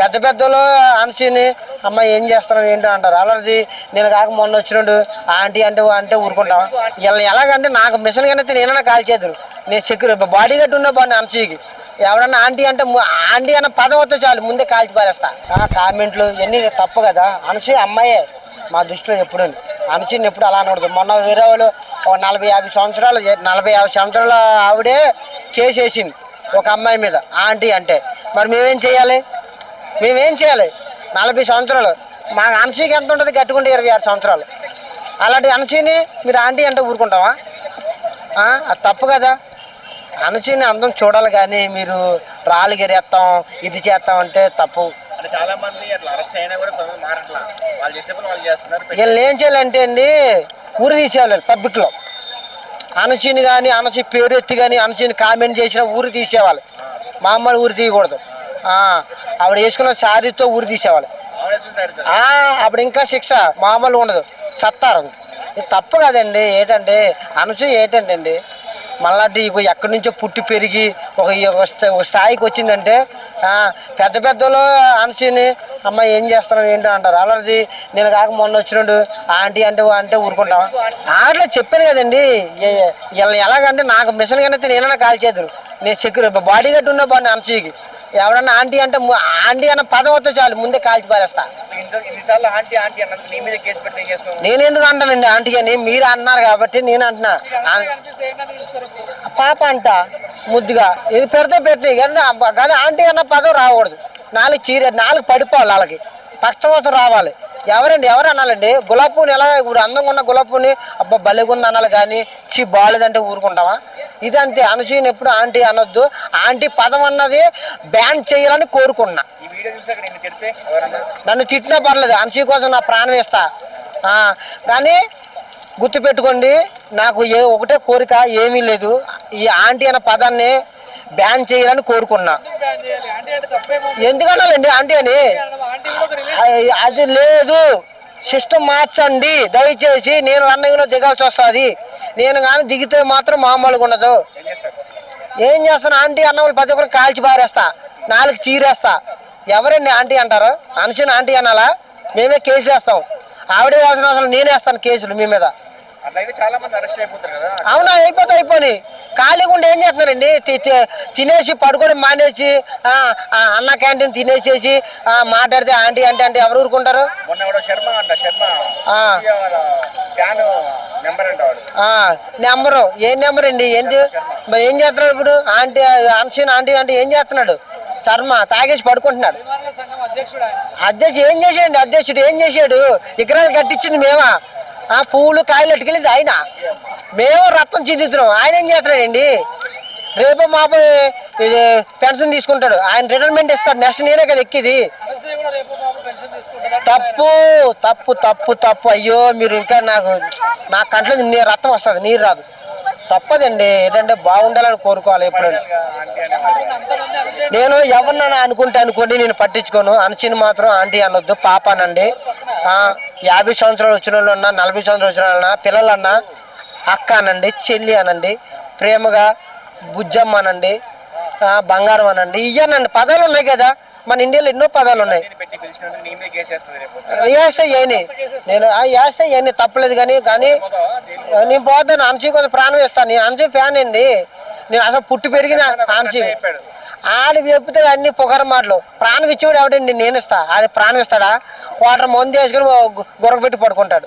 పెద్ద పెద్దలు అనిసిని అమ్మ ఏం చేస్తున్నావు ఏంటి అంటారు. అలాంటిది నేను కాక మొన్న వచ్చినాడు ఆంటీ అంటే ఊరుకుంటాం. ఇలా ఎలాగంటే నాకు మిషన్ కనైతే నేనైనా కాల్ చేద్దరు. నేను సెక్యూరిటీ బాడీ గార్డ్ ఉన్నా బాగుంది అనిసికి. ఎవరన్నా ఆంటీ అన్న పదం వస్తే చాలు ముందే కాల్చి పారేస్తా. కామెంట్లు ఇవన్నీ తప్పు కదా. అనిసి అమ్మాయే మా దృష్టిలో ఎప్పుడు అనిసిని ఎప్పుడు అలా అనకూడదు. మొన్న వేరే వాళ్ళు ఒక 40-50 సంవత్సరాల ఆవిడే కేసు వేసింది ఒక అమ్మాయి మీద ఆంటీ అంటే. మరి మేమేం చేయాలి? 40 సంవత్సరాలు మాకు అనిసికి ఎంత ఉంటుంది? గట్టుకుంటే 26 సంవత్సరాలు. అలాంటి అనిసిని మీరు ఆంటీ అంటే ఊరుకుంటావా? అది తప్పు కదా. అనిసిని అందం చూడాలి కానీ మీరు రాళ్ళు గెరేస్తాం ఇది చేస్తాం అంటే తప్పు. వీళ్ళు ఏం చేయాలంటే అండి ఊరు తీసేయాలి పబ్లిక్లో. అనిసిని కానీ అనసి పేరు ఎత్తి కానీ అనిసిని కామెంట్ చేసినా ఊరు తీసేవాలి. మామూలు ఊరు తీయకూడదు. ఆవిడ వేసుకున్న శారీతో ఊరు తీసేవాలి. అప్పుడు ఇంకా శిక్ష మామూలు ఉండదు, సత్తారు. ఇది తప్పు కదండి. ఏంటంటే అనసూయ ఏంటంటే మళ్ళీ ఎక్కడి నుంచో పుట్టి పెరిగి ఒక స్థాయికి వచ్చిందంటే పెద్ద పెద్దలు అనిసిని అమ్మ ఏం చేస్తున్నావు ఏంటి అంటారు. అలాంటిది నేను కాక మొన్న వచ్చినాడు ఆంటీ అంటే ఊరుకుంటాం. ఆటలో చెప్పాను కదండి. ఇలా ఎలాగంటే నాకు మిషన్ కనైతే నేనైనా కాల్ చేద్దరు. నేను సెక్యూరిటీ బాడీ గార్డ్ ఉన్నా బాగుంది అనిసికి. ఎవరన్నా ఆంటీ అన్న పదం వస్తే చాలు ముందే కాల్చి పారేస్తా. నేను ఎందుకు అంటానండి ఆంటీ అని? మీరు అంటున్నారు కాబట్టి నేను అంటున్నా. పాప అంట ముద్దుగా ఇది పెడితే కానీ ఆంటీ అన్న పదం రాకూడదు. 4 పడిపోవాలి. వాళ్ళకి పక్షవాతం రావాలి. ఎవరు అనాలండి? గులాబీ పువ్వుని ఎలా ఇప్పుడు అందంగా ఉన్న గులాబీ పువ్వుని అబ్బా భలేగుంది అనాలి కానీ బాగాలేదంటే ఊరుకుంటావా? ఇదంతే. అనిసిని ఎప్పుడు ఆంటీ అనొద్దు. ఆంటీ పదం అన్నది బ్యాన్ చేయాలని కోరుకున్నా. నన్ను తిట్టినా పర్లేదు, అనిసి కోసం నా ప్రాణం ఇస్తా. కానీ గుర్తుపెట్టుకోండి, నాకు ఒకటే కోరిక, ఏమీ లేదు. ఈ ఆంటీ అన్న పదాన్ని బ్యాన్ చేయాలని కోరుకున్నా. ఎందుకనాలండి ఆంటీ అని? అది లేదు. సిస్టమ్ మార్చండి దయచేసి. నేను అన్నయ్యలో దిగాల్సి వస్తుంది. నేను కానీ దిగితే మాత్రం మామూలుగా ఉండదు. ఏం చేస్తాను? ఆంటీ అన్న వాళ్ళు ప్రతి ఒక్కరు కాల్చి పారేస్తా, 4 చీరేస్తా. ఎవరండి ఆంటీ అంటారు? అనిసిని ఆంటీ అనాలా? మేమే కేసులు వేస్తాం. ఆవిడే వేసిన అసలు నేనే వేస్తాను కేసులు మీ మీద. అవునా? అయిపోయి ఖాళీగా ఉండి ఏం చేస్తున్నారండి? తినేసి పడుకోవడం మానేసి అన్న క్యాంటీన్ తినేసేసి మాట్లాడితే ఆంటీ అంటే ఎవరు ఊరుకుంటారు? నెంబరు ఏం నెంబర్ అండి? ఏంటి ఏం చేస్తున్నాడు ఇప్పుడు? అనిసిని ఆంటీ అంటే ఏం చేస్తున్నాడు? శర్మ తాగేసి పడుకుంటున్నాడు. అధ్యక్షుడు ఏం చేసాడు? అధ్యక్షుడు ఏం చేశాడు? విగ్రహాలు కట్టించింది మేమా? పువ్వులు కాయలు అట్టుకెళ్ళింది ఆయన. మేము రక్తం చిందిస్తున్నాం. ఆయన ఏం చేస్తున్నాడండి? రేపు మాపై పెన్షన్ తీసుకుంటాడు. ఆయన రిటైర్మెంట్ ఇస్తాడు. నెక్స్ట్ నేనే కదా ఎక్కిది. తప్పు. అయ్యో మీరు ఇంకా నా కంట్లో రక్తం వస్తుంది, నీరు రాదు. తప్పదండి. ఏంటంటే బాగుండాలని కోరుకోవాలి ఎప్పుడు. నేను ఎవరినైనా అనుకోండి, నేను పట్టించుకోను. అనిసిని మాత్రం ఆంటీ అనొద్దు, పాప అనండి. 50 సంవత్సరాలు వచ్చిన వాళ్ళు అన్నా, 40 సంవత్సరాలు వచ్చిన వాళ్ళన్నా, పిల్లలన్నా అక్క అనండి, చెల్లి అనండి, ప్రేమగా బుజ్జమ్మ అనండి, బంగారం అనండి. ఇయ్యనండి పదాలు ఉన్నాయి కదా. మన ఇండియాలో ఎన్నో పదాలు ఉన్నాయి. వేస్తే తప్పలేదు. కానీ నేను పోతాను. అనిసి కొంచెం ప్రాణం ఇస్తాను. నేను అనిసి ఫ్యాన్ అండి. నేను అసలు పుట్టి పెరిగిన అనిసి. ఆడు చెప్తాడు అన్ని పొగర మాటలు. ప్రాణం ఇచ్చేవాడు ఎవడండి? నేను ఇస్తా. ఆడి ప్రాణం ఇస్తాడా? 1/4 మంది వేసుకుని గురక పెట్టి పడుకుంటాడు.